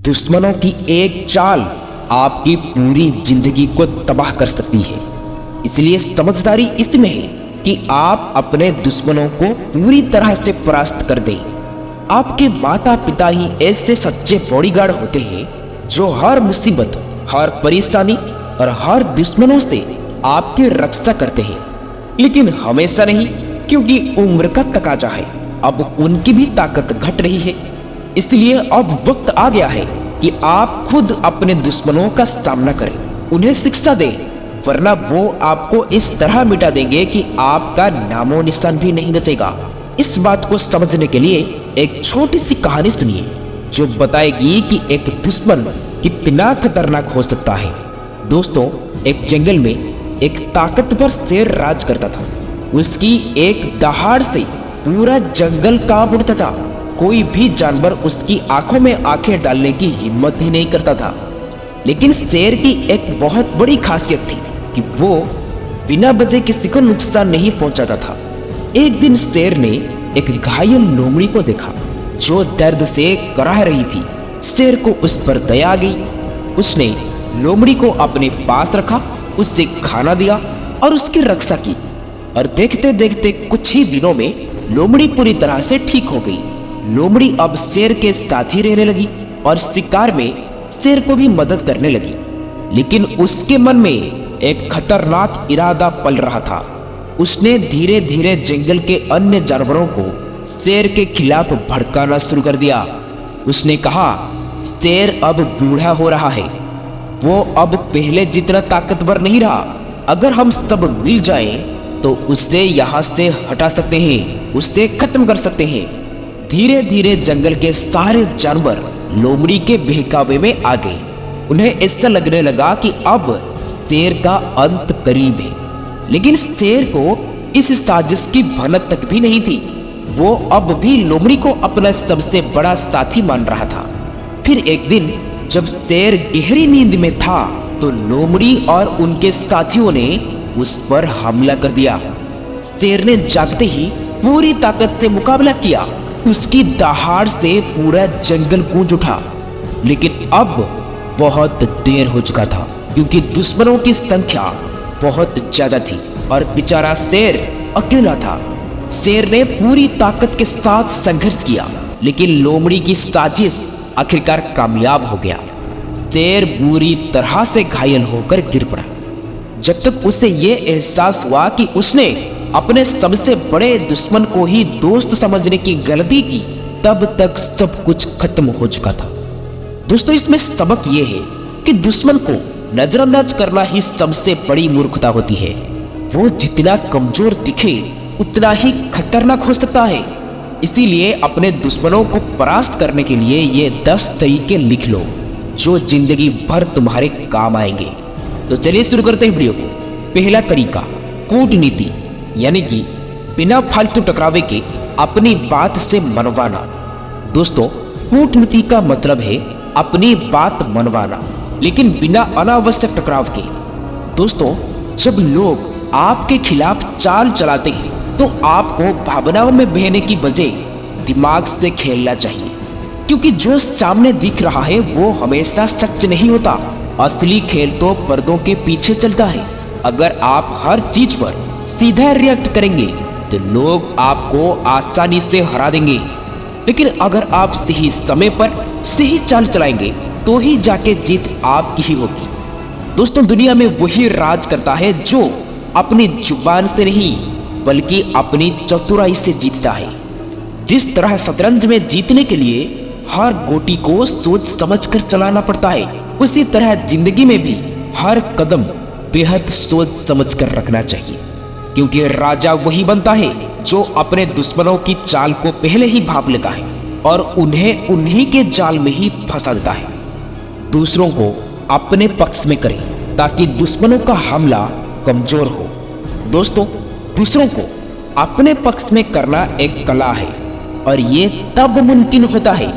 दुश्मनों की एक चाल आपकी पूरी जिंदगी को तबाह कर सकती है। इसलिए समझदारी इसमें है कि आप अपने दुश्मनों को पूरी तरह से परास्त कर दें। आपके माता पिता ही ऐसे सच्चे बॉडीगार्ड होते हैं जो हर मुसीबत, हर परेशानी और हर दुश्मनों से आपकी रक्षा करते हैं। लेकिन हमेशा नहीं, क्योंकि उम्र का तकाजा है, अब उनकी भी ताकत घट रही है। इसलिए अब वक्त आ गया है कि आप खुद अपने दुश्मनों का सामना करें, उन्हें शिक्षा दें, वरना वो आपको इस तरह मिटा देंगे कि आपका नामो निशान भी नहीं बचेगा। इस बात को समझने के लिए एक छोटी सी कहानी सुनिए जो बताएगी कि एक दुश्मन कितना खतरनाक हो सकता है। दोस्तों, एक जंगल में एक ताकतवर शेर राज करता था। उसकी एक दहाड़ से पूरा जंगल कांप उठता था। कोई भी जानवर उसकी आंखों में आंखें डालने की हिम्मत ही नहीं करता था। लेकिन शेर की एक बहुत बड़ी खासियत थी कि वो बिना वजह किसी को नुकसान नहीं पहुंचाता था। एक दिन शेर ने एक घायल लोमड़ी को देखा जो दर्द से कराह रही थी। शेर को उस पर दया आ गई। उसने लोमड़ी को अपने पास रखा, उससे खाना दिया और उसकी रक्षा की। और देखते देखते कुछ ही दिनों में लोमड़ी पूरी तरह से ठीक हो गई। लोमड़ी अब शेर के साथ ही रहने लगी और शिकार में शेर को भी मदद करने लगी। लेकिन उसके मन में एक खतरनाक इरादा पल रहा था। उसने धीरे धीरे जंगल के अन्य जानवरों को शेर के खिलाफ भड़काना शुरू कर दिया। उसने कहा, शेर अब बूढ़ा हो रहा है, वो अब पहले जितना ताकतवर नहीं रहा। अगर हम सब मिल जाएं तो उसे यहाँ से हटा सकते हैं, उसे खत्म कर सकते हैं। धीरे धीरे जंगल के सारे जानवर लोमड़ी के बहकावे में आ गए। उन्हें ऐसा लगने लगा कि अब शेर का अंत करीब है। लेकिन शेर को इस साजिश की भनक तक भी नहीं थी। वो अब भी लोमड़ी को अपना सबसे बड़ा साथी मान रहा था। फिर एक दिन जब शेर गहरी नींद में था तो लोमड़ी और उनके साथियों ने उस पर हमला कर दिया। शेर ने जागते ही पूरी ताकत से मुकाबला किया। उसकी दहाड़ से पूरा जंगल गूंज उठा। लेकिन अब बहुत देर हो चुका था, क्योंकि दुश्मनों की संख्या बहुत ज्यादा थी और बेचारा शेर अकेला था। शेर ने पूरी ताकत के साथ संघर्ष किया, लेकिन लोमड़ी की साजिश आखिरकार कामयाब हो गया। शेर बुरी तरह से घायल होकर गिर पड़ा। जब तक उसे यह एहसास हुआ कि उसने अपने सबसे बड़े दुश्मन को ही दोस्त समझने की गलती की, तब तक सब कुछ खत्म हो चुका था। दोस्तों, इसमें सबक यह है कि दुश्मन को नजरअंदाज करना ही सबसे बड़ी मूर्खता होती है। वो जितना कमजोर दिखे उतना ही खतरनाक हो सकता है। इसीलिए अपने दुश्मनों को परास्त करने के लिए ये 10 तरीके लिख लो जो जिंदगी भर तुम्हारे काम आएंगे। तो चलिए शुरू करते हैं वीडियो को। पहला तरीका, कूटनीति, यानी कि बिना फालतू टकरावे के अपनी बात से मनवाना। दोस्तों, कूटनीति का मतलब है अपनी बात मनवाना, लेकिन बिना अनावश्यक टकराव के। दोस्तों, जब लोग आपके खिलाफ चाल चलाते हैं तो आपको भावनाओं में बहने की बजाय दिमाग से खेलना चाहिए, क्योंकि जो सामने दिख रहा है वो हमेशा सच नहीं होता। असली खेल तो पर्दों के पीछे चलता है। अगर आप हर चीज पर सीधा रिएक्ट करेंगे तो लोग आपको आसानी से हरा देंगे। लेकिन अगर आप सही समय पर सही चाल चलाएंगे तो ही जाके जीत आपकी ही होगी। दोस्तों, दुनिया में वही राज करता है जो अपनी जुबान से नहीं बल्कि अपनी चतुराई से जीतता है। जिस तरह शतरंज में जीतने के लिए हर गोटी को सोच समझकर चलाना पड़ता है, उसी तरह जिंदगी में भी हर कदम बेहद सोच समझकर रखना चाहिए। क्योंकि राजा वही बनता है जो अपने दुश्मनों की चाल को पहले ही भांप लेता है और उन्हें उन्हीं के जाल में ही फंसा देता है। दूसरों को अपने पक्ष में करें ताकि दुश्मनों का हमला कमजोर हो। दोस्तों, दूसरों को अपने पक्ष में करना एक कला है और ये तब मुमकिन होता है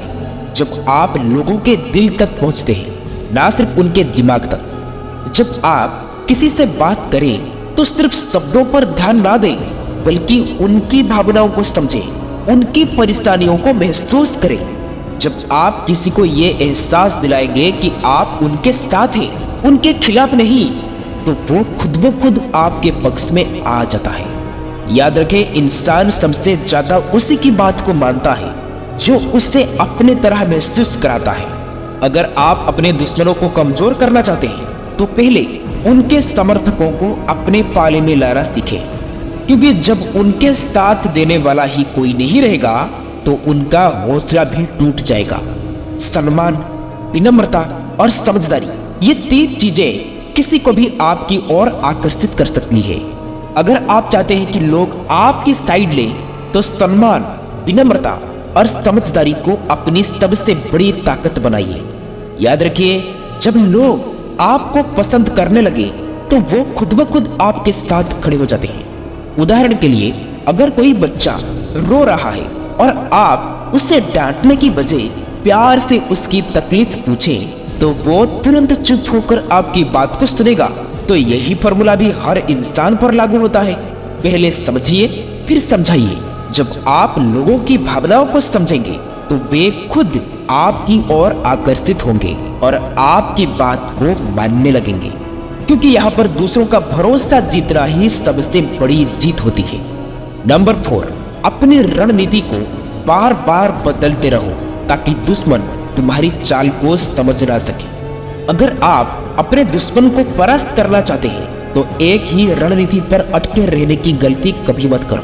जब आप लोगों के दिल तक पहुंचते हैं, ना सिर्फ उनके दिमाग तक। जब आप किसी से बात करें तो सिर्फ शब्दों पर ध्यान ना दें, बल्कि उनकी भावनाओं को समझें, उनकी परेशानियों को महसूस करें। जब आप किसी को ये एहसास दिलाएंगे कि आप उनके साथ हैं, उनके खिलाफ नहीं, तो वो खुद ब खुद आपके पक्ष में आ जाता है। याद रखें, इंसान सबसे ज्यादा उसी की बात को मानता है जो उससे अपने तरह महसूस कराता है। अगर आप अपने दुश्मनों को कमजोर करना चाहते हैं तो पहले उनके समर्थकों को अपने पाले में लाना सीखें, क्योंकि जब उनके साथ देने वाला ही कोई नहीं रहेगा तो उनका हौसला भी टूट जाएगा। सम्मान, विनम्रता और समझदारी, ये 3 चीजें किसी को भी आपकी ओर आकर्षित कर सकती है। अगर आप चाहते हैं कि लोग आपकी साइड लें तो सम्मान, विनम्रता और समझदारी को अपनी सबसे बड़ी ताकत बनाइए। याद रखिए, जब लोग आपको पसंद करने लगे तो वो खुद ब खुद आपके साथ खड़े हो जाते हैं। उदाहरण के लिए, अगर कोई बच्चा रो रहा है और आप उसे डांटने की बजाय प्यार से उसकी तकलीफ पूछें तो वो तुरंत चुप होकर आपकी बात को सुनेगा। तो यही फॉर्मूला भी हर इंसान पर लागू होता है। पहले समझिए, फिर समझाइए। जब आप लोगों की भावनाओं को समझेंगे तो वे खुद आपकी ओर आकर्षित होंगे और आपकी बात को मानने लगेंगे, क्योंकि यहाँ पर दूसरों का भरोसा जीतना ही सबसे बड़ी जीत होती है। नंबर 4, अपनी रणनीति को बार बार बदलते रहो ताकि दुश्मन तुम्हारी चाल को समझ ना सके। अगर आप अपने दुश्मन को परास्त करना चाहते हैं तो एक ही रणनीति पर अटके रहने की गलती कभी मत करो,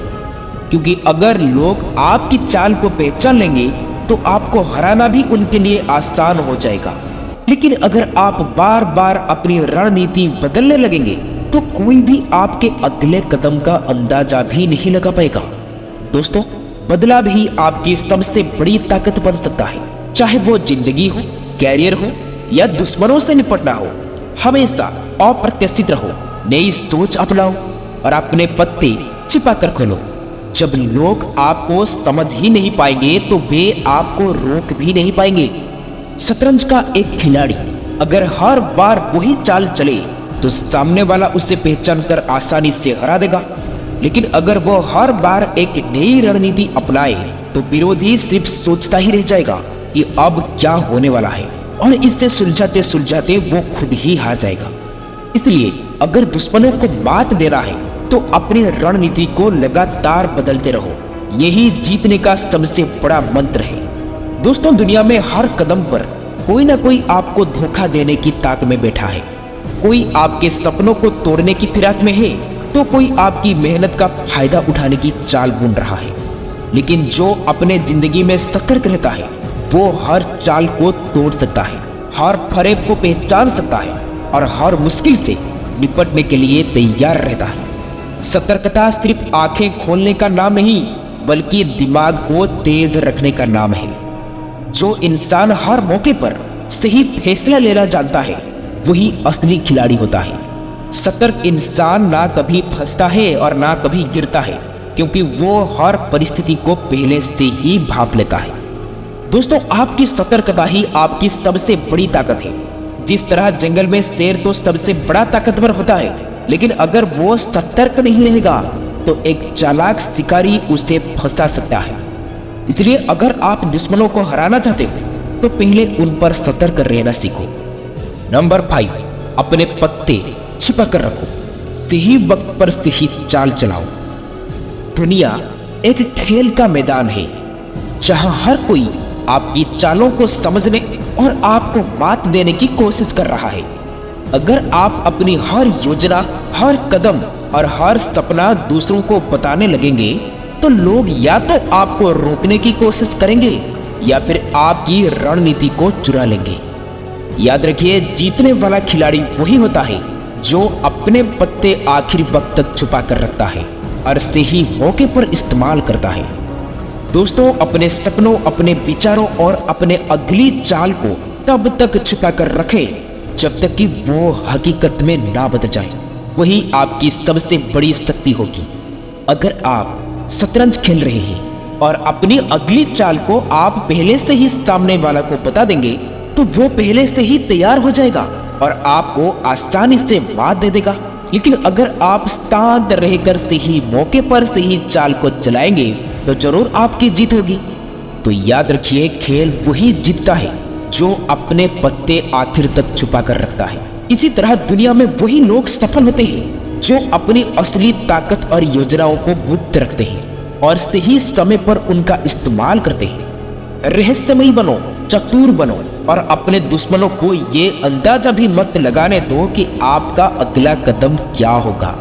क्योंकि अगर लोग आपकी चाल को पहचान लेंगे तो आपको हराना भी उनके लिए आसान हो जाएगा। लेकिन अगर आप बार बार अपनी रणनीति बदलने लगेंगे तो कोई भी आपके अगले कदम का अंदाजा भी नहीं लगा पाएगा। दोस्तों, बदलाव ही आपकी सबसे बड़ी ताकत बन सकता है, चाहे वो जिंदगी हो, कैरियर हो या दुश्मनों से निपटना हो। हमेशा अप्रत्याशित रहो, नई सोच अपनाओ और अपने पत्ते छिपा कर खोलो। जब लोग आपको समझ ही नहीं पाएंगे तो वे आपको रोक भी नहीं पाएंगे। शतरंज का एक खिलाड़ी अगर हर बार वही चाल चले तो सामने वाला उसे पहचान कर आसानी से हरा देगा। लेकिन अगर वो हर बार एक नई रणनीति अपनाए तो विरोधी सिर्फ सोचता ही रह जाएगा कि अब क्या होने वाला है, और इससे सुलझाते सुलझाते वो खुद ही हार जाएगा। इसलिए अगर दुश्मनों को मात देना है तो अपनी रणनीति को लगातार बदलते रहो। यही जीतने का सबसे बड़ा मंत्र है। दोस्तों, दुनिया में हर कदम पर कोई ना कोई आपको धोखा देने की ताक में बैठा है। कोई आपके सपनों को तोड़ने की फिराक में है तो कोई आपकी मेहनत का फायदा उठाने की चाल बुन रहा है। लेकिन जो अपने जिंदगी में सतर्क रहता है वो हर चाल को तोड़ सकता है, हर फरेब को पहचान सकता है और हर मुश्किल से निपटने के लिए तैयार रहता है। सतर्कता सिर्फ आंखें खोलने का नाम नहीं, बल्कि दिमाग को तेज रखने का नाम है। जो इंसान हर मौके पर सही फैसला लेना जानता है वही असली खिलाड़ी होता है। सतर्क इंसान ना कभी फंसता है और ना कभी गिरता है, क्योंकि वो हर परिस्थिति को पहले से ही भांप लेता है। दोस्तों, आपकी सतर्कता ही आपकी सबसे बड़ी ताकत है। जिस तरह जंगल में शेर तो सबसे बड़ा ताकतवर होता है, लेकिन अगर वो सतर्क नहीं रहेगा तो एक चालाक शिकारी उसे फंसा सकता है। इसलिए अगर आप दुश्मनों को हराना चाहते हो तो पहले उन पर सतर्क रहना सीखो। नंबर 5, अपने पत्ते छिपा कर रखो, सही वक्त पर सही चाल चलाओ। दुनिया एक खेल का मैदान है जहां हर कोई आपकी चालों को समझने और आपको मात देने की कोशिश कर रहा है। अगर आप अपनी हर योजना, हर कदम और हर सपना दूसरों को बताने लगेंगे तो लोग या तो आपको रोकने की कोशिश करेंगे या फिर आपकी रणनीति को चुरा लेंगे। याद रखिए, जीतने वाला खिलाड़ी वही होता है जो अपने पत्ते आखिरी वक्त तक छुपा कर रखता है और सही मौके पर इस्तेमाल करता है। दोस्तों, अपने सपनों, अपने विचारों और अपने अगली चाल को तब तक छुपा कर रखें जब तक कि वो हकीकत में ना बदल जाए। वही आपकी सबसे बड़ी शक्ति होगी। अगर आप शतरंज खेल रहे हैं और अपनी अगली चाल को आप पहले से ही सामने वाला को बता देंगे तो वो पहले से ही तैयार हो जाएगा और आपको आसानी से मात दे देगा। लेकिन अगर आप शांत रहकर सही मौके पर सही चाल को चलाएंगे तो जरूर आपकी जीत होगी। तो याद रखिए खेल वही जीतता है जो अपने पत्ते आखिर तक छुपा कर रखता है। इसी तरह दुनिया में वही लोग सफल होते हैं जो अपनी असली ताकत और योजनाओं को गुप्त रखते हैं और सही समय पर उनका इस्तेमाल करते हैं। रहस्यमयी बनो, चतुर बनो और अपने दुश्मनों को ये अंदाजा भी मत लगाने दो कि आपका अगला कदम क्या होगा।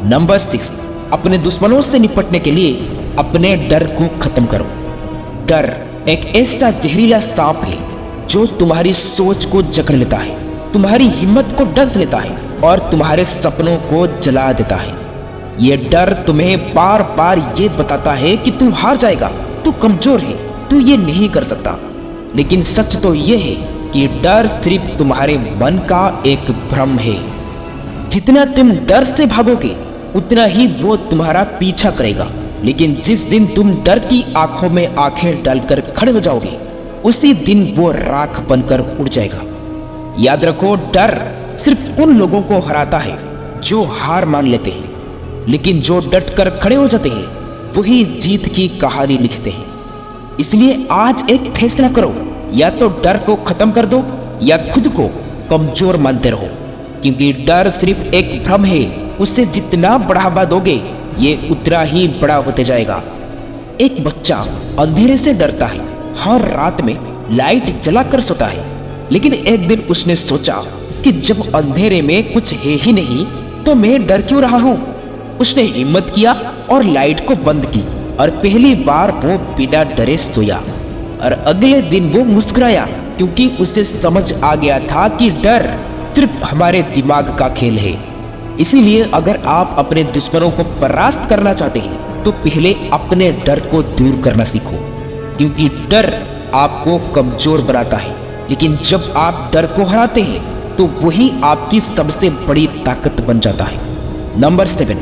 नंबर 6, अपने दुश्मनों से निपटने के लिए अपने डर को खत्म करो। डर एक ऐसा जहरीला सांप है जो तुम्हारी सोच को जकड़ लेता है, तुम्हारी हिम्मत को डस लेता है और तुम्हारे सपनों को जला देता है। ये डर तुम्हें बार बार ये बताता है कि तू हार जाएगा, तू कमजोर है, तू ये नहीं कर सकता। लेकिन सच तो ये है कि डर सिर्फ तुम्हारे मन का एक भ्रम है। जितना तुम डर से भागोगे उतना ही वो तुम्हारा पीछा करेगा। लेकिन जिस दिन तुम डर की आंखों में आंखें डालकर खड़े हो जाओगे उसी दिन वो राख बनकर उड़ जाएगा। याद रखो, डर सिर्फ उन लोगों को हराता है जो हार मान लेते हैं, लेकिन जो डट कर खड़े हो जाते हैं वही जीत की कहानी लिखते हैं। इसलिए आज एक फैसला करो, या तो डर को खत्म कर दो या खुद को कमजोर मानते रहो, क्योंकि डर सिर्फ एक भ्रम है। उससे जितना बढ़ावा दोगे ये उतना ही बड़ा होते जाएगा। एक बच्चा अंधेरे से डरता है, हर रात में लाइट जलाकर सोता है, लेकिन एक दिन उसने सोचा कि जब अंधेरे में कुछ है ही नहीं तो मैं डर क्यों रहा हूं। उसने हिम्मत किया और लाइट को बंद की और पहली बार वो बिना डरे सोया और अगले दिन वो मुस्कुराया, क्योंकि उसे समझ आ गया था कि डर सिर्फ हमारे दिमाग का खेल है। इसीलिए अगर आप अपने दुश्मनों को परास्त करना चाहते हैं तो पहले अपने डर को दूर करना सीखो, क्योंकि डर आपको कमजोर बनाता है। लेकिन जब आप डर को हराते हैं तो वही आपकी सबसे बड़ी ताकत बन जाता है। नंबर 7,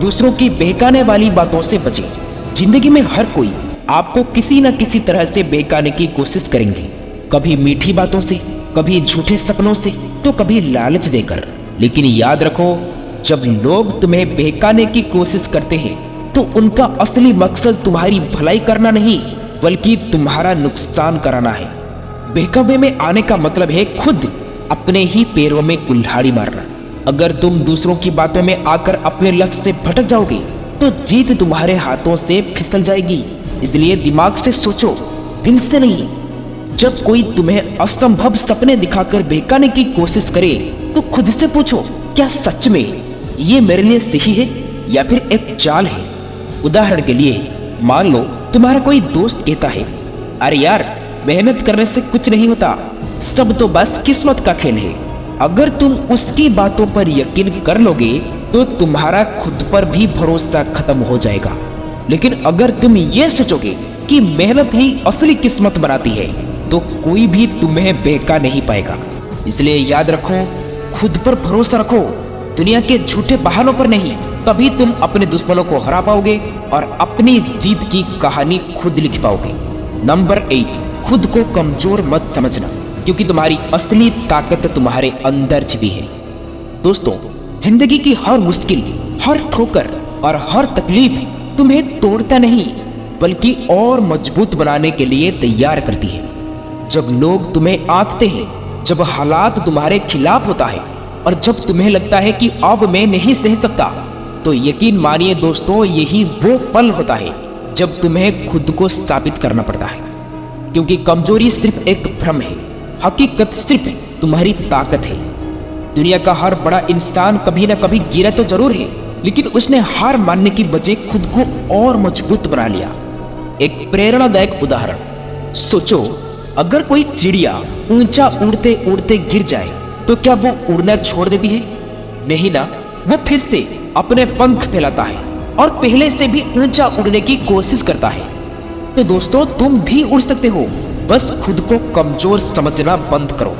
दूसरों की बहकाने वाली बातों से बचें। जिंदगी में हर कोई आपको किसी न किसी तरह से बहकाने की कोशिश करेंगे, कभी मीठी बातों से, कभी झूठे सपनों से, तो कभी लालच देकर। लेकिन याद रखो, जब लोग तुम्हें बहकाने की कोशिश करते हैं तो उनका असली मकसद तुम्हारी भलाई करना नहीं बल्कि तुम्हारा नुकसान कराना है। बहकावे में आने का मतलब है खुद अपने ही पैरों में कुल्हाड़ी मारना। अगर तुम दूसरों की बातों में आकर अपने लक्ष्य से भटक जाओगे तो जीत तुम्हारे हाथों से फिसल जाएगी। इसलिए दिमाग से सोचो, दिल से नहीं। जब कोई तुम्हें असंभव सपने दिखाकर बहकाने की कोशिश करे तो खुद से पूछो, क्या सच में ये मेरे लिए सही है या फिर एक चाल है। उदाहरण के लिए मान लो तुम्हारा कोई दोस्त कहता है, अरे यार मेहनत करने से कुछ नहीं होता, सब तो बस किस्मत का खेल है। अगर तुम उसकी बातों पर यकीन कर लोगे तो तुम्हारा खुद पर भी भरोसा खत्म हो जाएगा। लेकिन अगर तुम ये सोचोगे कि मेहनत ही असली किस्मत बनाती है तो कोई भी तुम्हें बहका नहीं पाएगा। इसलिए याद रखो, खुद पर भरोसा रखो, दुनिया के झूठे बहानों पर नहीं। तभी तुम अपने दुश्मनों को हरा पाओगे और अपनी जीत की कहानी खुद लिख पाओगे। नंबर 8, खुद को कमजोर मत समझना, क्योंकि तुम्हारी असली ताकत तुम्हारे अंदर छिपी है। दोस्तों, जिंदगी की हर मुश्किल, हर ठोकर और हर तकलीफ तुम्हें तोड़ता नहीं बल्कि और मजबूत बनाने के लिए तैयार करती है। जब लोग तुम्हें आंकते हैं, जब हालात तुम्हारे खिलाफ होता है और जब तुम्हें लगता है कि अब मैं नहीं सह सकता, तो यकीन मानिए दोस्तों, यही वो पल होता है जब तुम्हें खुद को साबित करना पड़ता है। क्योंकि कमजोरी सिर्फ एक भ्रम है, हकीकत सिर्फ तुम्हारी ताकत है। दुनिया का हर बड़ा इंसान कभी ना कभी गिरा तो जरूर है, लेकिन उसने हार मानने की बजाय खुद को और मजबूत बना लिया। एक प्रेरणादायक उदाहरण सोचो, अगर कोई चिड़िया ऊंचा उड़ते उड़ते गिर जाए तो क्या वो उड़ना छोड़ देती है? नहीं ना, वो फिर से अपने पंख फैलाता है और पहले से भी ऊंचा उड़ने की कोशिश करता है। तो दोस्तों, तुम भी उड़ सकते हो, बस खुद को कमजोर समझना बंद करो।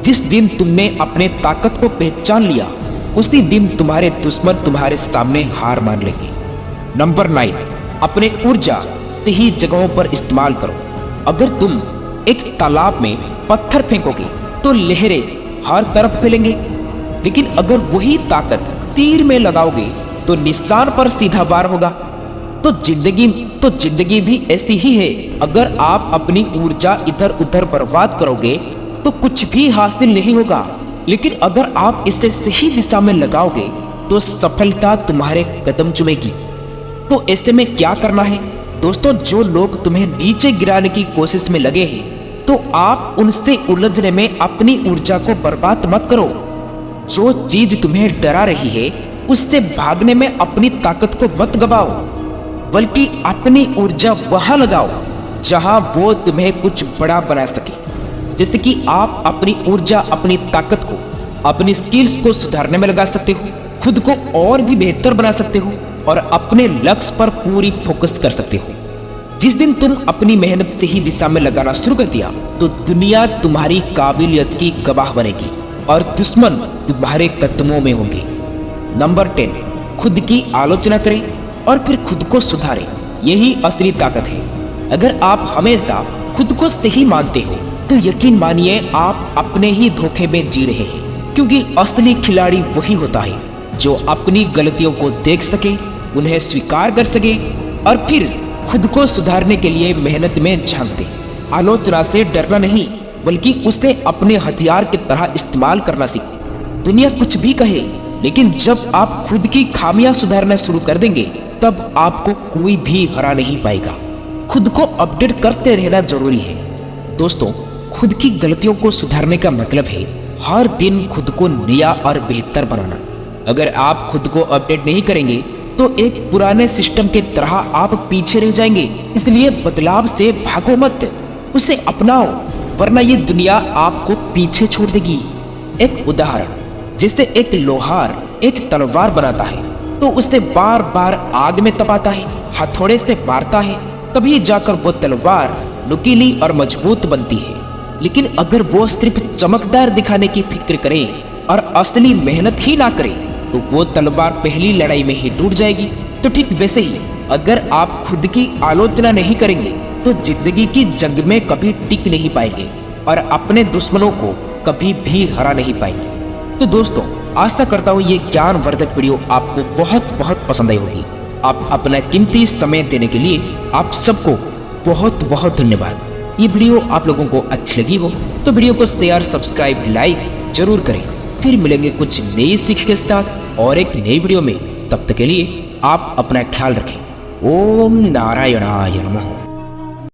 जिस दिन तुमने अपने ताकत को पहचान लिया उसी दिन तुम्हारे दुश्मन तुम्हारे सामने हार मान लेंगे। नंबर 9, अपने ऊर्जा सही जगहों पर इस्तेमाल करो। अगर तुम एक तालाब में पत्थर फेंकोगे तो लहरें हर तरफ फैलेंगे, लेकिन अगर वही ताकत तीर में लगाओगे तो निशान पर सीधा वार होगा। तो जिंदगी भी ऐसी ही है। अगर आप अपनी ऊर्जा इधर उधर बर्बाद करोगे तो कुछ भी हासिल नहीं होगा, लेकिन अगर आप इसे सही दिशा में लगाओगे तो सफलता तुम्हारे कदम चूमेगी। तो ऐसे में क्या करना है दोस्तों? जो लोग तुम्हें नीचे गिराने की कोशिश में लगे हैं, तो आप उनसे उलझने में अपनी ऊर्जा को बर्बाद मत करो। जो चीज तुम्हें डरा रही है उससे भागने में अपनी ताकत को मत गवाओ, बल्कि अपनी ऊर्जा वहां लगाओ जहां वो तुम्हें कुछ बड़ा बना सके। जैसे कि आप अपनी ऊर्जा, अपनी ताकत को, अपनी स्किल्स को सुधारने में लगा सकते हो, खुद को और भी बेहतर बना सकते हो और अपने लक्ष्य पर पूरी फोकस कर सकते हो। जिस दिन तुम अपनी मेहनत से ही दिशा में लगाना शुरू कर दिया तो दुनिया तुम्हारी काबिलियत की गवाह बनेगी और दुश्मन तुम्हारे कदमों में होंगे। नंबर 10, खुद की आलोचना करें और फिर खुद को सुधारें। यही असली ताकत है। अगर आप हमेशा खुद को सही मानते हो तो यकीन मानिए आप अपने ही धोखे में जी रहे हैं, क्योंकि असली खिलाड़ी वही होता है जो अपनी गलतियों को देख सके, उन्हें स्वीकार कर सके और फिर खुद को सुधारने के लिए मेहनत में झांक दे। आलोचना से डरना नहीं, बल्कि उसे अपने हथियार की तरह इस्तेमाल करना सीखे। दुनिया कुछ भी कहे, लेकिन जब आप खुद की खामियां सुधारना शुरू कर देंगे तब आपको कोई भी हरा नहीं पाएगा। खुद को अपडेट करते रहना जरूरी है दोस्तों। खुद की गलतियों को सुधारने का मतलब है हर दिन खुद को नया और बेहतर बनाना। अगर आप खुद को अपडेट नहीं करेंगे तो एक पुराने सिस्टम के तरह आप पीछे रह जाएंगे। इसलिए बदलाव से भागो मत, उसे अपनाओ, वरना ये दुनिया आपको पीछे छोड़ देगी। एक उदाहरण, जैसे एक लोहार एक तलवार बनाता है तो उसे बार बार आग में तपाता है, हथौड़े से मारता है, तभी जाकर वो तलवार नुकीली और मजबूत बनती है। लेकिन अगर वो सिर्फ चमकदार दिखाने की फिक्र करे और असली मेहनत ही ना करे तो वो तलवार पहली लड़ाई में ही टूट जाएगी। तो ठीक वैसे ही अगर आप खुद की आलोचना नहीं करेंगे तो जिंदगी की जंग में कभी टिक नहीं पाएंगे और अपने दुश्मनों को कभी भी हरा नहीं पाएंगे। तो दोस्तों, आशा करता हूँ ये ज्ञानवर्धक वीडियो आपको बहुत बहुत पसंद आई होगी। आप अपना कीमती समय देने के लिए आप सबको बहुत बहुत धन्यवाद। ये वीडियो आप लोगों को अच्छी लगी हो तो वीडियो को शेयर, सब्सक्राइब, लाइक जरूर करें। फिर मिलेंगे कुछ नई सीख के साथ और एक नई वीडियो में। तब तक के लिए आप अपना ख्याल रखें। ओम नारायणाय नमः।